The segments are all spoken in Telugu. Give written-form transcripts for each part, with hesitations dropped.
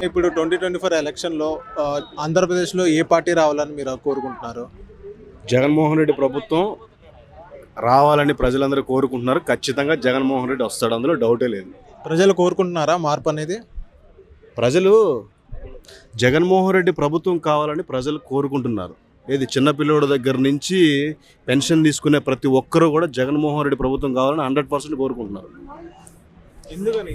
ఇప్పుడు 2024 ఎలక్షన్‌లో ఆంధ్రప్రదేశ్‌లో ఏ పార్టీ రావాలని మీరు కోరుకుంటున్నారు? జగన్మోహన్ రెడ్డి ప్రభుత్వం రావాలని ప్రజలందరూ కోరుకుంటున్నారు. ఖచ్చితంగా జగన్మోహన్ రెడ్డి వస్తాడు, అందులో డౌటే లేదు. ప్రజలు కోరుకుంటున్నారా మార్పు అనేది? ప్రజలు జగన్మోహన్ రెడ్డి ప్రభుత్వం కావాలని ప్రజలు కోరుకుంటున్నారు. ఏది చిన్నపిల్లోడి దగ్గర నుంచి పెన్షన్ తీసుకునే ప్రతి ఒక్కరూ కూడా జగన్మోహన్ రెడ్డి ప్రభుత్వం కావాలని 100% కోరుకుంటున్నారు.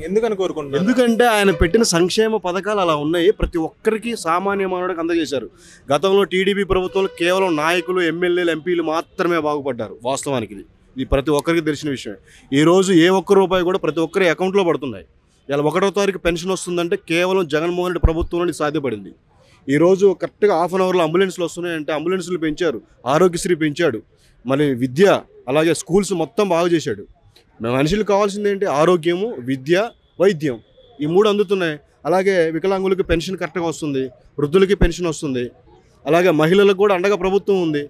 ఎందుకని కోరుకుంటున్నారు? ఎందుకంటే ఆయన పెట్టిన సంక్షేమ పథకాలు అలా ఉన్నాయి. ప్రతి ఒక్కరికి సామాన్య మానవుడికి అందజేశారు. గతంలో టీడీపీ ప్రభుత్వంలో కేవలం నాయకులు, ఎమ్మెల్యేలు, ఎంపీలు మాత్రమే బాగుపడ్డారు. వాస్తవానికి ఇది ప్రతి ఒక్కరికి తెలిసిన విషయం. ఈరోజు ఏ ఒక్క రూపాయి కూడా ప్రతి ఒక్కరి అకౌంట్లో పడుతున్నాయి. ఇలా 1వ తారీఖు పెన్షన్ వస్తుందంటే కేవలం జగన్మోహన్ రెడ్డి ప్రభుత్వంలో సాధ్యపడింది. ఈరోజు కరెక్ట్గా హాఫ్ అన్ అవర్లో అంబులెన్స్లు వస్తున్నాయంటే అంబులెన్స్లు పెంచారు, ఆరోగ్యశ్రీ పెంచాడు, మరి విద్య అలాగే స్కూల్స్ మొత్తం బాగు చేశాడు. మనుషులకు కావాల్సింది ఏంటి? ఆరోగ్యము, విద్య, వైద్యం, ఈ 3 అందుతున్నాయి. అలాగే వికలాంగులకి పెన్షన్ కరెక్ట్గా వస్తుంది, వృద్ధులకి పెన్షన్ వస్తుంది, అలాగే మహిళలకు కూడా అండగా ప్రభుత్వం ఉంది.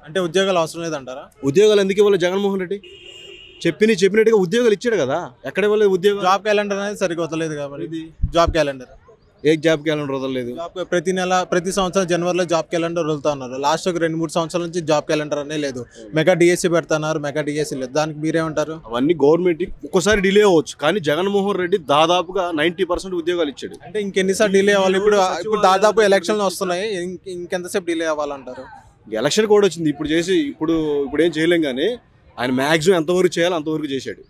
అంటే ఉద్యోగాలు అవసరం లేదంటారా? ఉద్యోగాలు ఎందుకు ఇవ్వాలి? జగన్మోహన్ రెడ్డి చెప్పినట్టుగా ఉద్యోగాలు ఇచ్చాడు కదా. ఎక్కడ ఇవ్వలేదు ఉద్యోగం? జాబ్ క్యాలెండర్ అనేది సరిగ్గా వదలలేదు కాబట్టి ఇది జాబ్ క్యాలెండర్. ఏ జాబ్ క్యాలెండర్ వదలలేదు? ప్రతి నెల ప్రతి సంవత్సరం జనవరిలో జాబ్ క్యాలెండర్ వదులుతా ఉన్నారు. లాస్ట్ ఒక 2-3 సంవత్సరాల నుంచి జాబ్ క్యాలెండర్ అనే లేదు. మెగా డిఎస్సీ పెడుతున్నారు, మెగా డిఎస్సీ లేదు. దానికి మీరేమంటారు? అవన్నీ గవర్నమెంట్ ఒక్కోసారి డిలే అవ్వచ్చు, కానీ జగన్మోహన్ రెడ్డి దాదాపుగా 90% ఉద్యోగాలు ఇచ్చాడు. అంటే ఇంకెన్నిసార్లు డిలే అవ్వాలి? ఇప్పుడు దాదాపు ఎలక్షన్లు వస్తున్నాయి, ఇంకెంతసేపు డిలే అవ్వాలంటారు? ఎలక్షన్ కూడా వచ్చింది, ఇప్పుడు ఏం చేయలేం. కానీ ఆయన మ్యాక్సిమం ఎంతవరకు చేయాలో అంతవరకు చేశాడు.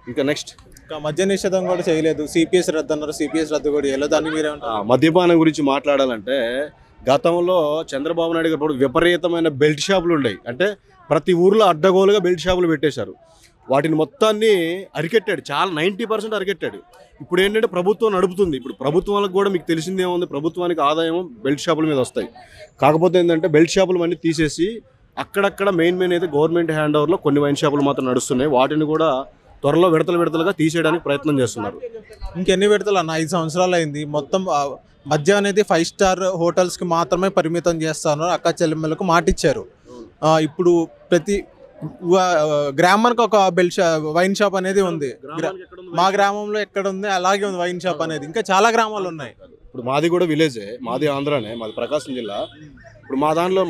ఇంకా నెక్స్ట్ మద్య నిషేధం కూడా చేయలేదు. సిపిఎస్ రద్దు అన్నారు, సిపిఎస్ రద్దు కూడా చేయలేదు. దాన్ని మీరేమంటారు? మద్యపానం గురించి మాట్లాడాలంటే గతంలో చంద్రబాబు నాయుడు గారు విపరీతమైన బెల్ట్ షాపులు ఉన్నాయి. అంటే ప్రతి ఊర్లో అడ్డగోలుగా బెల్ట్ షాపులు పెట్టేశారు. వాటిని మొత్తాన్ని అరికెట్టాడు, చాలా 90% అరికెట్టాడు. ఇప్పుడు ఏంటంటే ప్రభుత్వం నడుపుతుంది. ఇప్పుడు ప్రభుత్వాలకు కూడా మీకు తెలిసిందేముంది, ప్రభుత్వానికి ఆదాయం బెల్ట్ షాపుల మీద వస్తాయి. కాకపోతే ఏంటంటే బెల్ట్ షాపులు అన్నీ తీసేసి అక్కడక్కడ మెయిన్ అయితే గవర్నమెంట్ హ్యాండ్ ఓవర్లో కొన్ని వైన్ షాపులు మాత్రం నడుస్తున్నాయి. వాటిని కూడా త్వరలో విడతలుగా తీసేయడానికి ప్రయత్నం చేస్తున్నారు. ఇంకెన్ని విడతలు అన్న? 5 సంవత్సరాలు అయింది. మొత్తం మద్యం అనేది 5 స్టార్ హోటల్స్కి మాత్రమే పరిమితం చేస్తాను అక్క చెల్లెమ్మలకు మాటిచ్చారు. ఇప్పుడు ప్రతి గ్రామానికి ఒక వైన్ షాప్ అనేది ఉంది. మా గ్రామంలో ఎక్కడ ఉంది అలాగే ఉంది వైన్ షాప్ అనేది. ఇంకా చాలా గ్రామాలు ఉన్నాయి. ఇప్పుడు మాది కూడా విలేజే, మాది ఆంధ్రానే, మాది ప్రకాశం జిల్లా. ఇప్పుడు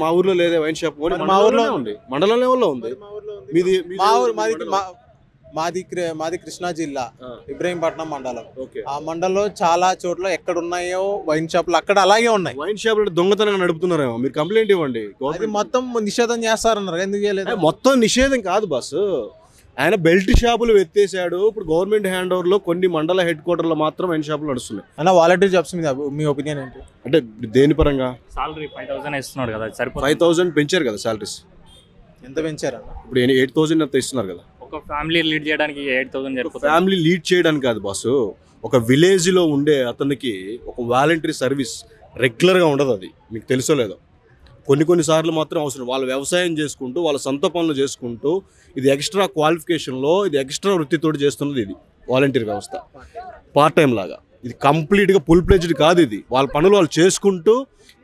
మా ఊర్లో లేదే వైన్ షాప్? మా ఊర్లో ఉంది, మండలం లెవెల్లో ఉంది. మాది కృష్ణా జిల్లా, ఇబ్రహీంపట్నం మండలం. ఆ మండలంలో చాలా చోట్ల ఎక్కడ ఉన్నాయో వైన్ షాపులు అక్కడ అలాగే ఉన్నాయి. వైన్ షాపులు దొంగతనంగా నడుపుతున్నారేమో, మీరు కంప్లైంట్ ఇవ్వండి. అది మొత్తం నిషేధం చేస్తారన్నారు, ఎందుకు చేయలేదు? మొత్తం నిషేధం కాదు బస్సు, ఆయన బెల్ట్ షాపులు ఎత్తేసాడు. ఇప్పుడు గవర్నమెంట్ హ్యాండ్ ఓవర్ లో కొన్ని మండల హెడ్ క్వార్టర్లో మాత్రం వైన్ షాపులు నడుస్తున్నాయి. అన్న వాలంటీర్ జాబ్స్ మీద మీ ఒపీనియన్ ఏంటి? అంటే దేని పరంగా? సాలరీ 5,000 ఇస్తున్నాడు కదా, 5,000 పెంచారు కదా సాలరీస్. ఎంత పెంచారు? ఇప్పుడు 8,000 అంత ఇస్తున్నారు కదా. ఒక ఫ్యామిలీ లీడ్ చేయడానికి 8,000. ఫ్యామిలీ లీడ్ చేయడానికి కాదు బాసు, ఒక విలేజ్లో ఉండే అతనికి ఒక వాలంటరీ సర్వీస్ రెగ్యులర్గా ఉండదు. అది మీకు తెలుసో లేదో. కొన్ని సార్లు మాత్రం అవసరం. వాళ్ళు వ్యవసాయం చేసుకుంటూ, వాళ్ళ సొంత పనులు చేసుకుంటూ, ఇది ఎక్స్ట్రా క్వాలిఫికేషన్లో, ఇది ఎక్స్ట్రా వృత్తితోటి చేస్తున్నది ఇది వాలంటీర్ వ్యవస్థ. పార్ట్ టైం లాగా ఇది కంప్లీట్గా ఫుల్ ప్లెజ్డ్ కాదు. ఇది వాళ్ళ పనులు వాళ్ళు చేసుకుంటూ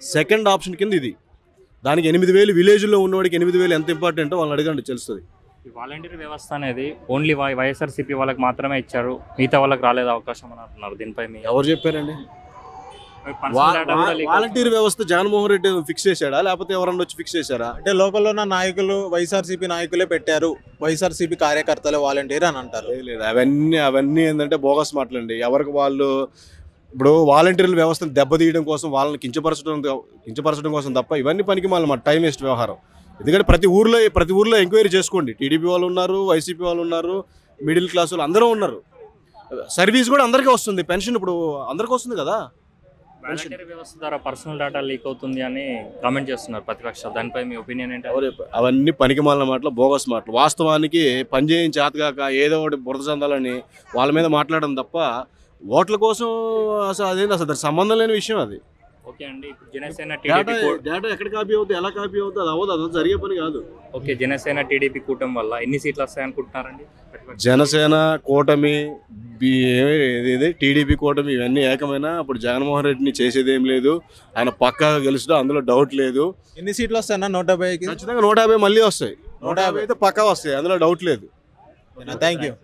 సెకండ్ ఆప్షన్ కింద ఇది. దానికి 8,000 విలేజ్లో ఉన్నవాడికి 8,000 ఎంత ఇంపార్టెంటో వాళ్ళని అడగండి, తెలుస్తుంది. ఈ వాలంటీర్ వ్యవస్థ అనేది ఓన్లీ వైఎస్ఆర్సీపీ వాళ్ళకి మాత్రమే ఇచ్చారు, మిగతా వాళ్ళకి రాలేదు అవకాశం అని అంటున్నారు. దీనిపై ఎవరు చెప్పారండి? వాలంటీర్ వ్యవస్థ జగన్మోహన్ రెడ్డి ఫిక్స్ చేశాడా, లేకపోతే ఎవరన్నా వచ్చి ఫిక్స్ చేశారా? అంటే లోకల్లో ఉన్న నాయకులు, వైఎస్ఆర్సీపీ నాయకులే పెట్టారు, వైఎస్ఆర్సీపీ కార్యకర్తలే వాలంటీర్ అని అంటారు. లేదు, అవన్నీ ఏంటంటే బోగస్ మాటలండి. ఎవరికి వాళ్ళు ఇప్పుడు వాలంటీర్ల వ్యవస్థను దెబ్బతీయడం కోసం, వాళ్ళని కించపరచడం కోసం తప్ప ఇవన్నీ పనికి మళ్ళీ టైం వేస్ట్ వ్యవహారం. ఎందుకంటే ప్రతి ఊర్లో ఎంక్వైరీ చేసుకోండి. టీడీపీ వాళ్ళు ఉన్నారు, వైసీపీ వాళ్ళు ఉన్నారు, మిడిల్ క్లాస్ వాళ్ళు అందరూ ఉన్నారు. సర్వీస్ కూడా అందరికీ వస్తుంది. పెన్షన్ ఇప్పుడు అందరికీ వస్తుంది కదా. వాలంటీర్ వ్యవస్థ ద్వారా పర్సనల్ డేటా లీక్ అవుతుంది అని కామెంట్ చేస్తున్నారు ప్రతిపక్షాలు. దానిపై మీ ఒపీనియన్ ఏంటి? అవన్నీ పనికిమాలిన మాటలు, బోగస్ మాటలు. వాస్తవానికి పనిచేయించి చేతగాక ఏదో ఒకటి బురద చందాలని వాళ్ళ మీద మాట్లాడడం తప్ప ఓట్ల కోసం అసలు సంబంధం లేని విషయం అది. ఓకే అండి, ఇప్పుడు జనసేన డేటా ఎక్కడ కాపీ అవుతుంది, ఎలా కాపీ అవుతుంది, అది అవ్వదు, అది జరిగే పని కాదు. ఓకే, జనసేన టీడీపీ కూటమి వల్ల ఎన్ని సీట్లు వస్తాయనుకుంటున్నారండి? జనసేన కూటమి, టీడీపీ కూటమి ఇవన్నీ ఏకమైనా ఇప్పుడు జగన్మోహన్ రెడ్డిని చేసేది ఏం లేదు. ఆయన పక్కాగా గెలుస్తాడు, అందులో డౌట్ లేదు. ఎన్ని సీట్లు వస్తాయన్నా? 150కి ఖచ్చితంగా 150 మళ్ళీ వస్తాయి. 150 అయితే పక్కా వస్తాయి, అందులో డౌట్ లేదు. Thank you.